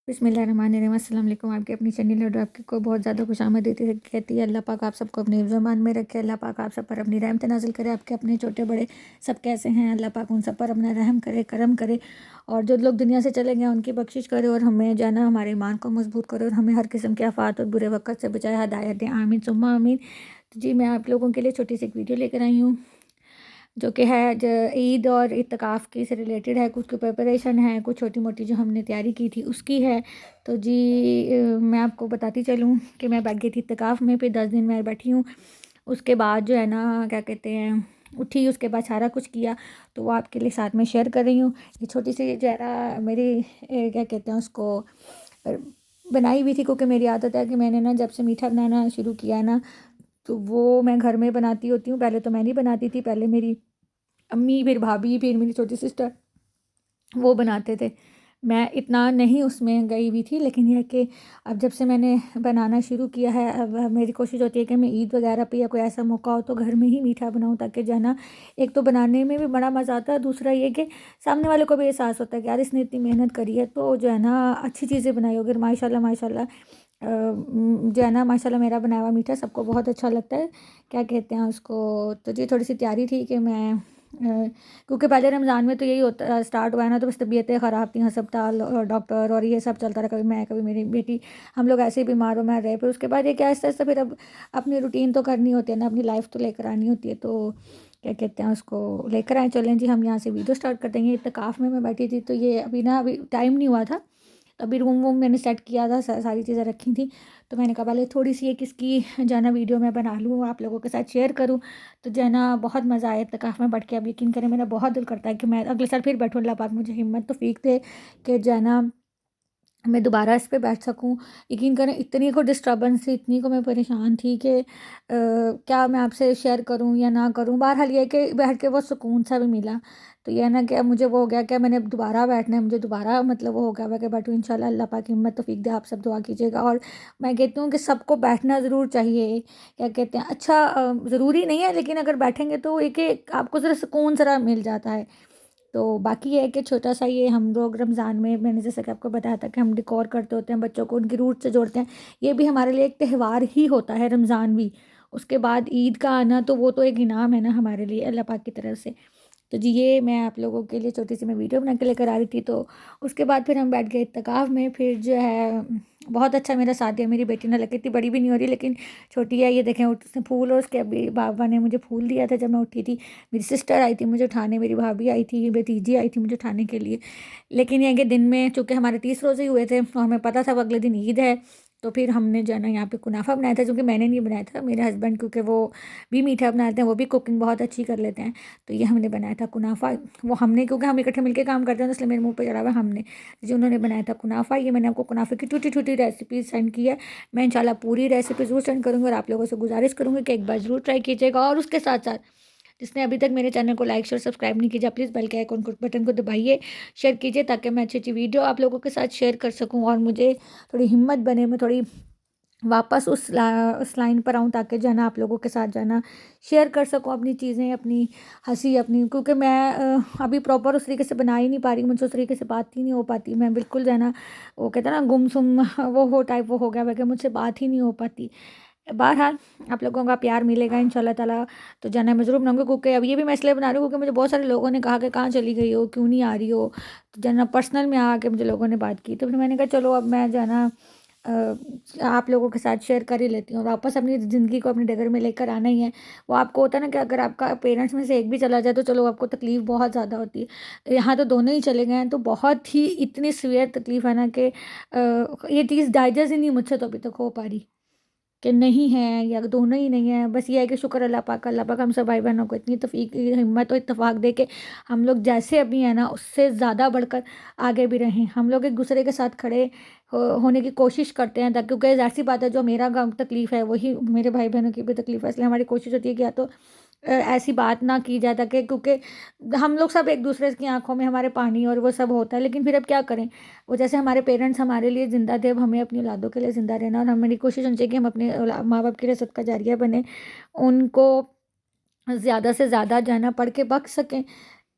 बिस्मिल्लाहिर्रहमानिर्रहीम। अस्सलाम वालेकुम। आपकी अपनी चैनल और आपकी को बहुत ज़्यादा खुशामदीद कहती है। अल्लाह पाक आप सबको अपने ज़मान में रखे। अल्लाह पाक आप सब पर अपनी रहमत नाज़िल करे। आपके अपने छोटे बड़े सब कैसे हैं, अल्लाह पाक उन सब पर अपना रहम करे, करम करे। और जो लोग दुनिया से चले गए उनकी बख्शिश करे और हमें जो है ना हमारे ईमान को मजबूत करे और हमें हर किस्म के आफात और बुरे वक़्त से बचाए, हदायत दें। आमीन सुम्मा आमीन। तो जी मैं आप लोगों के लिए छोटी सी एक वीडियो लेकर आई हूँ जो कि है ईद और इत्तिकाफ़ की से रिलेटेड है। कुछ की प्रिपरेशन है, कुछ छोटी मोटी जो हमने तैयारी की थी उसकी है। तो जी मैं आपको बताती चलूँ कि मैं बैठ गई थी इत्तिकाफ़ में, फिर 10 दिन मैं बैठी हूँ। उसके बाद जो है ना क्या कहते हैं उठी, उसके बाद सारा कुछ किया, तो वो आपके लिए साथ में शेयर कर रही हूँ। ये छोटी सी जो है ना मेरी क्या कहते हैं उसको अ, बनाई हुई थी, क्योंकि मेरी आदत है कि मैंने ना जब से मीठा बनाना शुरू किया ना, तो वो मैं घर में बनाती होती हूँ। पहले तो मैं नहीं बनाती थी, पहले मेरी अम्मी, फिर भाभी, फिर मेरी छोटी सिस्टर वो बनाते थे। मैं इतना नहीं उसमें गई हुई थी, लेकिन यह है कि अब जब से मैंने बनाना शुरू किया है, अब मेरी कोशिश होती है कि मैं ईद वगैरह पे या कोई ऐसा मौका हो तो घर में ही मीठा बनाऊँ, ताकि जो है ना एक तो बनाने में भी बड़ा मज़ा आता है, दूसरा ये कि सामने वाले को भी एहसास होता है कि यार इसने इतनी मेहनत करी है, तो जो है ना अच्छी चीज़ें बनाई होगी। माशाल्लाह माशाल्लाह जो है ना माशाल्लाह मेरा बनाया हुआ मीठा सबको बहुत अच्छा लगता है। क्या कहते हैं उसको, तो जी थोड़ी सी तैयारी थी कि मैं क्योंकि पहले रमज़ान में तो यही होता स्टार्ट हुआ है ना, तो बस तबीयतें ख़राब थी, अस्पताल और डॉक्टर और ये सब चलता रहा। कभी मैं, कभी मेरी बेटी, हम लोग ऐसे ही बीमार हो मैं रहे। फिर उसके बाद ये क्या आहिस्ता आहिस्ता फिर अब अपनी रूटीन तो करनी होती है ना, अपनी लाइफ तो लेकर आनी होती है। तो क्या कहते हैं उसको लेकर आए, चलें जी हम यहाँ से वीडियो स्टार्ट करते हैं। इत्तेकाफ़ में मैं बैठी थी, तो ये अभी टाइम नहीं हुआ था, तो अभी रूम वूम मैंने सेट किया था, सारी चीज़ें रखी थी। तो मैंने कहा पहले थोड़ी सी एक इसकी जो है ना वीडियो मैं बना लूँ, आप लोगों के साथ शेयर करूँ। तो जो है ना बहुत मज़ा आया इत्तेकाफ़ में बैठ के। अब यकीन करें मेरा बहुत दिल करता है कि मैं अगले साल फिर बैठूँ। अल्लाह पाक मुझे हिम्मत तौफ़ीक दे कि जो है ना मैं दोबारा इस पे बैठ सकूँ। यकीन करें इतनी को डिस्टर्बेंस थी, इतनी को मैं परेशान थी कि क्या मैं आपसे शेयर करूँ या ना करूँ। बहरहाल ये है कि बैठ के बहुत सुकून सा भी मिला। तो ये है ना कि अब मुझे वो हो गया कि मैंने अब दोबारा बैठना है, मुझे दोबारा मतलब वो हो गया हुआ कि बैठूँ। इंशाल्लाह अल्लाह पाक हिम्मत तौफ़ीक दे, आप सब दुआ कीजिएगा। और मैं कहती हूँ कि सबको बैठना ज़रूर चाहिए। क्या कहते हैं अच्छा ज़रूरी नहीं है, लेकिन अगर बैठेंगे तो एक आपको ज़रा सुकून ज़रा मिल जाता है। तो बाकी ये है कि छोटा-सा ये हम लोग रमज़ान में, मैंने जैसा कि आपको बताया था कि हम डेकोर करते होते हैं, बच्चों को उनकी रूट से जोड़ते हैं। ये भी हमारे लिए एक त्यौहार ही होता है, रमज़ान भी। उसके बाद ईद का आना, तो वो तो एक इनाम है ना हमारे लिए अल्लाह पाक की तरफ से। तो जी ये मैं आप लोगों के लिए छोटी सी मैं वीडियो बना के लेकर आ रही थी। तो उसके बाद फिर हम बैठ गए इत्तेकाफ़ में। फिर जो है बहुत अच्छा मेरा साथ दिया। मेरी बेटी ने, लगी इतनी बड़ी भी नहीं हो रही, लेकिन छोटी है। ये देखें उसने फूल, और उसके अभी बाबा ने मुझे फूल दिया था जब मैं उठी थी। मेरी सिस्टर आई थी मुझे उठाने, मेरी भाभी आई थी, भतीजी आई थी मुझे उठाने के लिए। लेकिन ये है कि दिन में चूँकि हमारे 30 रोज़े हुए थे और हमें पता था वो अगले दिन ईद है, तो फिर हमने जो है ना यहाँ पे कुनाफा बनाया था, जो कि मैंने नहीं बनाया था, मेरे हस्बैंड, क्योंकि वो भी मीठा बनाते हैं, वो भी कुकिंग बहुत अच्छी कर लेते हैं। तो ये हमने बनाया था कुनाफा। वो हमने, क्योंकि हम इकट्ठे मिलके काम करते हैं, तो इसलिए मेरे मुंह पे चढ़ा हुआ है हमने। जो उन्होंने बनाया था कुनाफा, ये मैंने आपको कुनाफे की छोटी छोटी रेसिपी सेंड की है। मैं इंशाल्लाह पूरी रेसिपी ज़रूर सेंड करूँगी और आप लोगों से गुजारिश करूँगी कि एक बार ज़रूर ट्राई कीजिएगा। और उसके साथ साथ जिसने अभी तक मेरे चैनल को लाइक शेयर सब्सक्राइब नहीं किया, प्लीज़ बेल के आइकन को बटन को दबाइए, शेयर कीजिए, ताकि मैं अच्छी अच्छी वीडियो आप लोगों के साथ शेयर कर सकूं और मुझे थोड़ी हिम्मत बने, मैं थोड़ी वापस उस लाइन पर आऊँ, ताकि जो है ना आप लोगों के साथ जो है ना शेयर कर सकूँ अपनी चीज़ें, अपनी हंसी अपनी। क्योंकि मैं अभी प्रॉपर उस तरीके से बना ही नहीं पा रही, मुझसे उस तरीके से बात ही नहीं हो पाती। मैं बिल्कुल जो है ना वो कहते हैं ना गुमसुम वो हो टाइप वो हो गया वह, कि मुझसे बात ही नहीं हो पाती। बहरहाल आप लोगों का प्यार मिलेगा इंशाल्लाह ताला। तो जाना मैं ज़रूर बनाऊँगी, क्योंकि अब ये भी मैं इसलिए बना रही हूँ क्योंकि मुझे बहुत सारे लोगों ने कहा कि कहाँ चली गई हो, क्यों नहीं आ रही हो। तो जाना पर्सनल में आके मुझे लोगों ने बात की, तो फिर मैंने कहा चलो अब मैं जो है ना आप लोगों के साथ शेयर कर ही लेती हूँ। वापस अपनी ज़िंदगी को अपनी डगर में लेकर आना ही है। वो आपको होता है ना कि अगर आपका पेरेंट्स में से एक भी चला जाए, तो चलो आपको तकलीफ़ बहुत ज़्यादा होती है। यहाँ तो दोनों ही चले गए हैं, तो बहुत ही इतनी सीवियर तकलीफ़ है ना कि ये चीज़ डाइजेस्ट ही नहीं मुझसे तो अभी तक हो पा रही कि नहीं है या दोनों ही नहीं है। बस ये है कि शुक्र अल्लाह पाक हम सब भाई बहनों को इतनी तौफीक हिम्मत और इत्तेफाक दे के हम लोग जैसे अभी हैं ना, उससे ज़्यादा बढ़कर आगे भी रहें। हम लोग एक दूसरे के साथ खड़े होने की कोशिश करते हैं, ताकि क्योंकि ज़ाहिर सी बात है, जो मेरा गम तकलीफ़ है वही मेरे भाई बहनों की भी तकलीफ़ है। इसलिए हमारी कोशिश होती है कि या तो ऐसी बात ना की जाए, ताकि क्योंकि हम लोग सब एक दूसरे की आंखों में हमारे पानी और वो सब होता है। लेकिन फिर अब क्या करें, वो जैसे हमारे पेरेंट्स हमारे लिए ज़िंदा थे, अब हमें अपनी औलादों के लिए ज़िंदा रहना, और हमारी कोशिश होनी चाहिए कि हम अपने माँ बाप के लिए सदका जारिया बने, उनको ज़्यादा से ज़्यादा जाना पढ़ के बख्श सकें।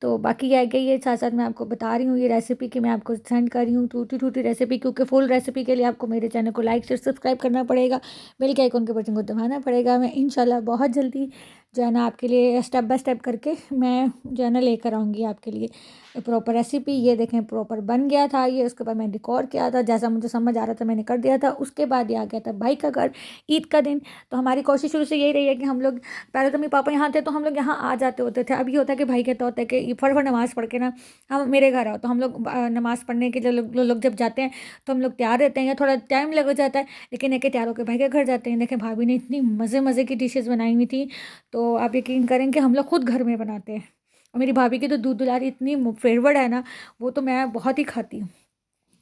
तो बाकी ये है कि ये साथ साथ मैं आपको बता रही हूँ ये रेसिपी कि मैं आपको सेंड कर रही हूँ टूटी टूटी रेसिपी, क्योंकि फुल रेसिपी के लिए आपको मेरे चैनल को लाइक शेयर सब्सक्राइब करना पड़ेगा, बेल के आइकन के बटन को दबाना पड़ेगा। मैं इंशाल्लाह बहुत जल्दी जो है ना आपके लिए स्टेप बाय स्टेप करके मैं जो है ना लेकर आऊँगी आपके लिए प्रॉपर रेसिपी। ये देखें प्रॉपर बन गया था ये, उसके बाद मैंने डेकोर किया था, जैसा मुझे समझ आ रहा था मैंने कर दिया था। उसके बाद ये आ गया था भाई का घर, ईद का दिन। तो हमारी कोशिश शुरू से यही रही है कि हम लोग, पहले तो मेरे पापा यहाँ थे तो हम लोग यहाँ आ जाते होते थे। अब ये होता है कि भाई कहता होता है कि फटाफट नमाज़ पढ़ के ना हम मेरे घर आओ, तो हम लोग नमाज़ पढ़ने के लिए लोग जब जाते हैं तो हम लोग तैयार रहते हैं, या थोड़ा टाइम लग जाता है, लेकिन एक तैयार होकर भाई के घर जाते हैं। देखें भाभी ने इतनी मज़े मज़े की डिशेज़ बनाई हुई थी, तो आप यकीन करें कि हम लोग खुद घर में बनाते हैं। और मेरी भाभी की तो दूध दुलारी इतनी फेवरेट है ना, वो तो मैं बहुत ही खाती हूँ।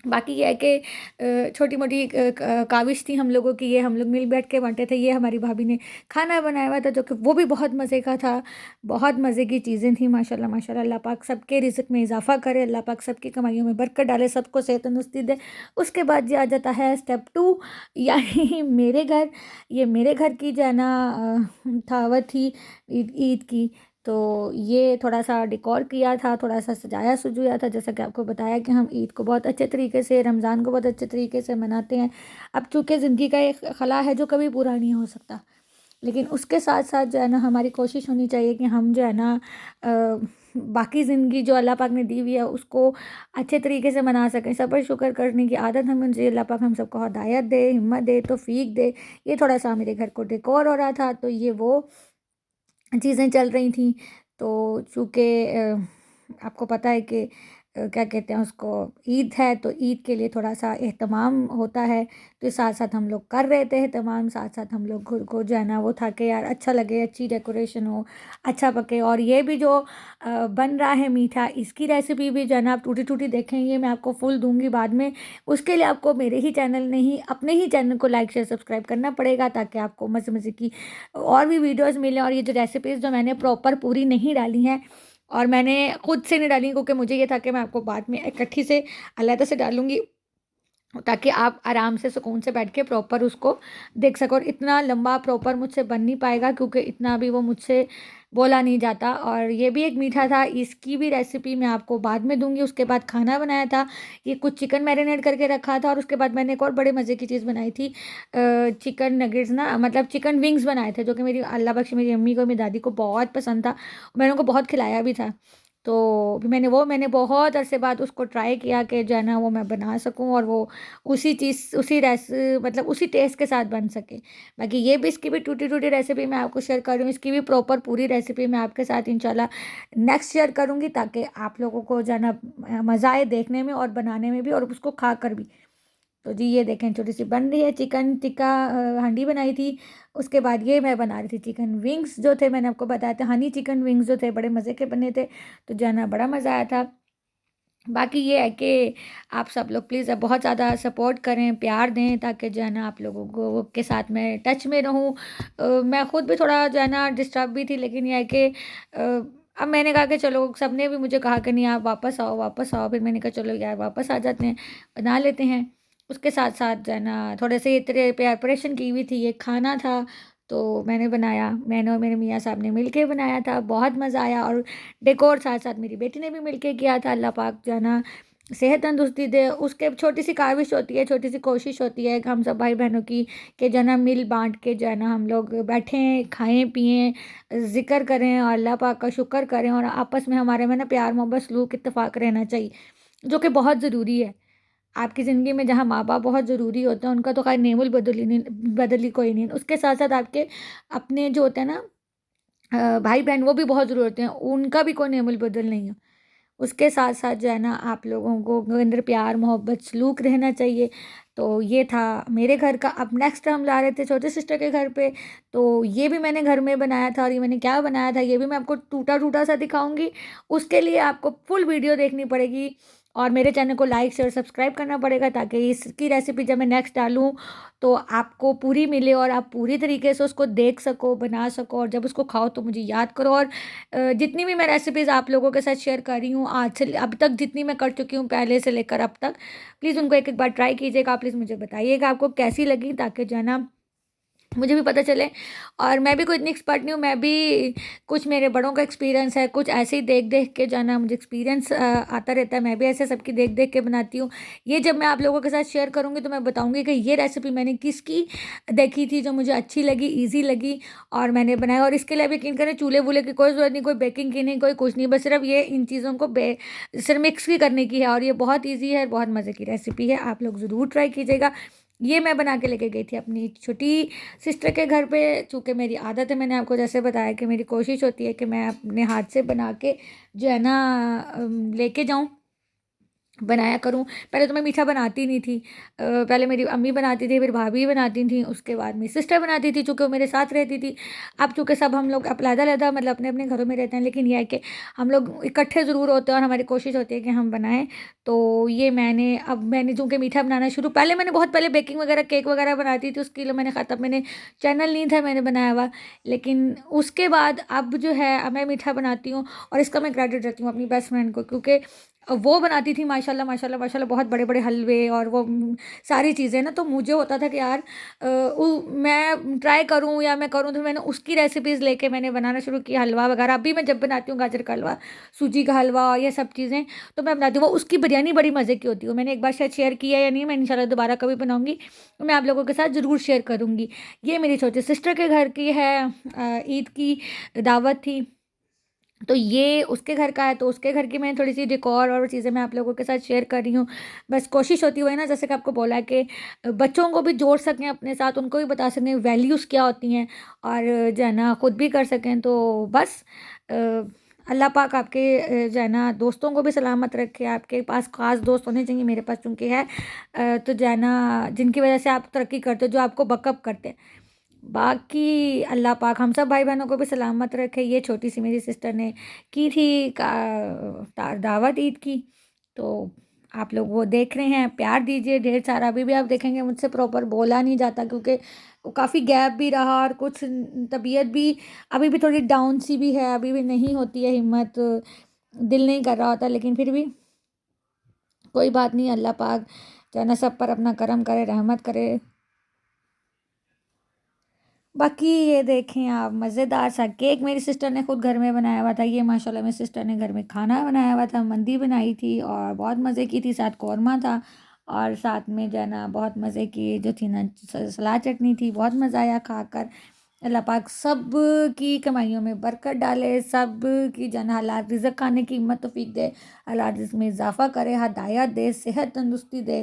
बाकी ये है कि छोटी मोटी काविश थी हम लोगों की, ये हम लोग मिल बैठ के बांटे थे। ये हमारी भाभी ने खाना बनाया हुआ था जो कि वो भी बहुत मज़े का था, बहुत मज़े की चीज़ें थी। माशाल्लाह माशाल्लाह, अल्लाह पाक सबके रिज़्क में इजाफ़ा करे, अल्लाह पाक सबकी कमाइयों में बरकत डाले, सबको सेहत तंदुरुस्ती दे। उसके बाद ये आ जाता है स्टेप 2, यानी मेरे घर। ये मेरे घर की जो है ना दावत थी ईद ईद की। तो ये थोड़ा-सा डेकोर किया था, थोड़ा-सा सजाया-सजुया था, जैसा कि आपको बताया कि हम ईद को बहुत अच्छे तरीके से, रमज़ान को बहुत अच्छे तरीके से मनाते हैं। अब चूँकि ज़िंदगी का एक ख़ला है जो कभी पूरा नहीं हो सकता, लेकिन उसके साथ-साथ जो है ना हमारी कोशिश होनी चाहिए कि हम जो है ना बाकी ज़िंदगी जो अल्लाह पाक ने दी हुई है उसको अच्छे तरीके से मना सकें। सब्र शुक्र करने की आदत हमें चाहिए। अल्लाह पाक हम सबको हिदायत दे, हिम्मत दे, तौफ़ीक दे। ये थोड़ा-सा मेरे घर को डेकोर हो रहा था, तो ये वो चीज़ें चल रही थी। तो चूँकि आपको पता है कि क्या कहते हैं उसको, ईद है, तो ईद के लिए थोड़ा-सा एहतमाम होता है, तो साथ-साथ हम लोग कर रहे थे एहतमाम, साथ-साथ हम लोग खुद को जो है ना वो था कि यार अच्छा लगे, अच्छी डेकोरेशन हो, अच्छा पके। और ये भी जो बन रहा है मीठा, इसकी रेसिपी भी जो है ना आप टूटी-टूटी देखें, ये मैं आपको फुल दूँगी बाद में। उसके लिए आपको मेरे ही चैनल नहीं, अपने ही चैनल को लाइक शेयर सब्सक्राइब करना पड़ेगा, ताकि आपको मज़े-मज़े की और भी वीडियोज़ मिलें। और ये जो रेसिपीज़ जो मैंने प्रॉपर पूरी नहीं डाली हैं, और मैंने खुद से नहीं डाली, क्योंकि मुझे ये था कि मैं आपको बाद में इकट्ठी से अलग से डालूँगी, ताकि आप आराम से सुकून से बैठ के प्रॉपर उसको देख सको। और इतना लंबा प्रॉपर मुझसे बन नहीं पाएगा, क्योंकि इतना भी वो मुझसे बोला नहीं जाता। और ये भी एक मीठा था, इसकी भी रेसिपी मैं आपको बाद में दूंगी। उसके बाद खाना बनाया था, ये कुछ चिकन मैरिनेट करके रखा था, और उसके बाद मैंने एक और बड़े मज़े की चीज़ बनाई थी, चिकन नगेट्स ना, मतलब चिकन विंग्स बनाए थे, जो कि मेरी अल्लाह बख्श मेरी अम्मी को, मेरी दादी को बहुत पसंद था। मैंने उनको बहुत खिलाया भी था। तो भी मैंने बहुत अरसे बाद उसको ट्राई किया कि जो है ना वो मैं बना सकूं, और वो उसी चीज़ उसी मतलब उसी टेस्ट के साथ बन सके। बाकी ये भी, इसकी भी टूटी टूटी रेसिपी मैं आपको शेयर कर रही हूँ, इसकी भी प्रॉपर पूरी रेसिपी मैं आपके साथ इंशाल्लाह नेक्स्ट शेयर करूँगी, ताकि आप लोगों को जो है ना मज़ा आए देखने में और बनाने में भी, और उसको खा कर भी। तो जी ये देखें छोटी सी बन रही है चिकन टिक्का, हांडी बनाई थी। उसके बाद ये मैं बना रही थी चिकन विंग्स, जो थे मैंने आपको बताया था, हनी चिकन विंग्स जो थे बड़े मज़े के बने थे, तो जो है ना बड़ा मज़ा आया था। बाकी ये है कि आप सब लोग प्लीज़ अब बहुत ज़्यादा सपोर्ट करें, प्यार दें, ताकि जो है ना आप लोगों को के साथ मैं टच में रहूँ। मैं खुद भी थोड़ा जो है ना डिस्टर्ब भी थी, लेकिन ये है कि अब मैंने कहा कि चलो, सबने भी मुझे कहा कि नहीं आप वापस आओ वापस आओ, फिर मैंने कहा चलो यार वापस आ जाते हैं, बना लेते हैं। उसके साथ साथ जो है ना थोड़े से इतने प्रिपरेशन की हुई थी, ये खाना था, तो मैंने बनाया, मैंने और मेरे मियाँ साहब ने मिल के बनाया था, बहुत मज़ा आया। और डेकोर साथ साथ मेरी बेटी ने भी मिल के किया था। अल्लाह पाक जो है ना सेहत तंदुरुस्ती दे, उसके छोटी सी काविश होती है, छोटी सी कोशिश होती है कि हम सब भाई बहनों की, कि जो है ना मिल बांट के जो है ना हम लोग बैठें, खाएं पिएं, ज़िक्र करें और अल्लाह पाक का शुक्र करें, और आपस में हमारे में ना प्यार मोहब्बत सलूक इत्तेफाक रहना चाहिए, जो कि बहुत ज़रूरी है। आपकी ज़िंदगी में जहाँ माँ बाप बहुत ज़रूरी होते हैं, उनका तो खैर नेमुल बदली कोई नहीं। उसके साथ साथ आपके अपने जो होते हैं ना भाई बहन, वो भी बहुत ज़रूरी होते हैं, उनका भी कोई नेमुल बदल नहीं है। उसके साथ साथ जो है ना आप लोगों को अंदर प्यार मोहब्बत सलूक रहना चाहिए। तो ये था मेरे घर का। अब नेक्स्ट हम ला रहे थे छोटे सिस्टर के घर पे, तो ये भी मैंने घर में बनाया था, और ये मैंने क्या बनाया था ये भी मैं आपको टूटा टूटा सा दिखाऊंगी। उसके लिए आपको फुल वीडियो देखनी पड़ेगी, और मेरे चैनल को लाइक शेयर सब्सक्राइब करना पड़ेगा, ताकि इसकी रेसिपी जब मैं नेक्स्ट डालूँ तो आपको पूरी मिले, और आप पूरी तरीके से उसको देख सको, बना सको, और जब उसको खाओ तो मुझे याद करो। और जितनी भी मैं रेसिपीज़ आप लोगों के साथ शेयर कर रही हूँ आज से अब तक, जितनी मैं कर चुकी हूँ पहले से लेकर अब तक, प्लीज़ उनको एक एक बार ट्राई कीजिएगा। प्लीज़ मुझे बताइएगा आपको कैसी लगी, ताकि जो है ना मुझे भी पता चले। और मैं भी कोई इतनी एक्सपर्ट नहीं हूँ, मैं भी कुछ मेरे बड़ों का एक्सपीरियंस है, कुछ ऐसे ही देख देख के जो है ना मुझे एक्सपीरियंस आता रहता है, मैं भी ऐसे सबकी देख देख के बनाती हूँ। ये जब मैं आप लोगों के साथ शेयर करूँगी तो मैं बताऊँगी कि ये रेसिपी मैंने किसकी देखी थी जो मुझे अच्छी लगी, ईजी लगी, और मैंने बनाया। और इसके लिए आप यकीन करें, चूल्हे वूल्हे की कोई ज़रूरत नहीं, कोई बेकिंग की नहीं, कोई कुछ नहीं, बस सिर्फ ये इन चीज़ों को सिर्फ मिक्स ही करने की है। और ये बहुत ईजी है, बहुत मज़े की रेसिपी है, आप लोग ज़रूर ट्राई कीजिएगा। ये मैं बना के लेके गई थी अपनी छोटी सिस्टर के घर पे। चूँकि मेरी आदत है, मैंने आपको जैसे बताया कि मेरी कोशिश होती है कि मैं अपने हाथ से बना के जो है ना लेके जाऊँ, बनाया करूँ। पहले तो मैं मीठा बनाती नहीं थी। पहले मेरी अम्मी बनाती थी, फिर भाभी बनाती थी, उसके बाद मेरी सिस्टर बनाती थी, चूँकि वो मेरे साथ रहती थी। अब चूँकि सब हम लोग अब अलग-अलग मतलब अपने-अपने घरों में रहते हैं, लेकिन ये है कि हम लोग इकट्ठे ज़रूर होते हैं और हमारी कोशिश होती है कि हम बनाएँ। तो ये मैंने चूँकि मीठा बनाना शुरू, पहले मैंने बहुत पहले बेकिंग वगैरह, केक वगैरह बनाती थी, उसके लिए मैंने कहा, तब मैंने चैनल नहीं था मैंने बनाया हुआ। लेकिन उसके बाद अब जो है, अब मैं मीठा बनाती हूँ, और इसका मैं क्रेडिट देती हूँ अपनी बेस्ट फ्रेंड को, क्योंकि वो बनाती थी माशाल्लाह माशाल्लाह माशाल्लाह बहुत बड़े-बड़े हलवे और वो सारी चीज़ें ना। तो मुझे होता था कि यार मैं ट्राई करूँ या मैं करूँ, तो मैंने उसकी रेसिपीज़ लेके मैंने बनाना शुरू किया, हलवा वगैरह। अभी मैं जब बनाती हूँ गाजर का हलवा, सूजी का हलवा और ये सब चीज़ें, तो मैं बनाती हूँ। वो उसकी बिरयानी बड़ी मज़े की होती है, मैंने एक बार शायद शेयर किया या नहीं, मैं इंशाल्लाह दोबारा कभी बनाऊँगी तो मैं आप लोगों के साथ ज़रूर शेयर करूँगी। ये मेरी छोटी सिस्टर के घर की है, ईद की दावत थी, तो ये उसके घर का है, तो उसके घर की मैंने थोड़ी-सी डेकोर और चीज़ें मैं आप लोगों के साथ शेयर कर रही हूँ। बस कोशिश होती है वही ना, जैसे कि आपको बोला है कि बच्चों को भी जोड़ सकें अपने साथ, उनको भी बता सकें वैल्यूज़ क्या होती हैं, और जो है ना खुद भी कर सकें। तो बस अ, अल्लाह पाक आपके जो है ना दोस्तों को भी सलामत रखे। आपके पास ख़ास दोस्त होने चाहिए, मेरे पास चूँकि है, तो जो है ना जिनकी वज़ह से आप तरक्की करते हो, जो आपको बकअप करते हैं। बाकी अल्लाह पाक हम सब भाई बहनों को भी सलामत रखे। ये छोटी सी मेरी सिस्टर ने की थी दावत ईद की, तो आप लोग वो देख रहे हैं, प्यार दीजिए ढेर सारा। अभी भी आप देखेंगे मुझसे प्रॉपर बोला नहीं जाता, क्योंकि काफ़ी गैप भी रहा, और कुछ तबीयत भी अभी भी थोड़ी डाउन सी भी है, अभी भी नहीं होती है हिम्मत, दिल नहीं कर रहा होता, लेकिन फिर भी कोई बात नहीं, अल्लाह पाक जो है ना सब पर अपना करम करे, रहमत करे। बाकी ये देखें आप, मज़ेदार सा केक मेरी सिस्टर ने खुद घर में बनाया हुआ था। ये माशाल्लाह मेरी सिस्टर ने घर में खाना बनाया हुआ था, मंदी बनाई थी और बहुत मज़े की थी, साथ कौरमा था, और साथ में जो है ना बहुत मज़े की जो थी ना सलाद चटनी थी। बहुत मज़ा आया खाकर। अल्लाह पाक सब की कमाइयों में बरकत डाले, सब की जन हालात रिज़्क़ खाने की हिम्मत तौफ़ीक दे, अल्लाह रिज़्क़ में इज़ाफ़ा करे, हदायत दे, सेहत तंदुरुस्ती दे।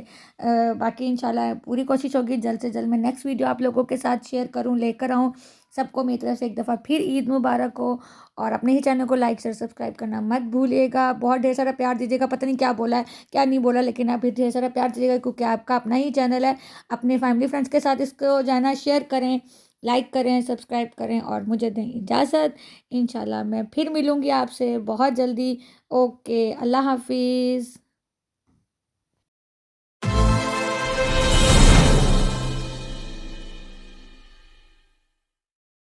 बाकी इंशाल्लाह पूरी कोशिश होगी जल्द से जल्द मैं नेक्स्ट वीडियो आप लोगों के साथ शेयर करूं, लेकर आऊं। सबको मेरी तरफ से एक दफ़ा फिर ईद मुबारक हो, और अपने ही चैनल को लाइक शेयर सब्सक्राइब करना मत भूलिएगा। बहुत ढेर सारा प्यार दीजिएगा, पता नहीं क्या बोला है क्या नहीं बोला, लेकिन आप भी ढेर सारा प्यार दीजिएगा, क्योंकि आपका अपना ही चैनल है। अपने फैमिली फ्रेंड्स के साथ इसको जाना शेयर करें, लाइक करें, सब्सक्राइब करें, और मुझे दें इजाज़त। इंशाल्लाह मैं फिर मिलूँगी आपसे बहुत जल्दी। ओके, अल्लाह हाफिज़।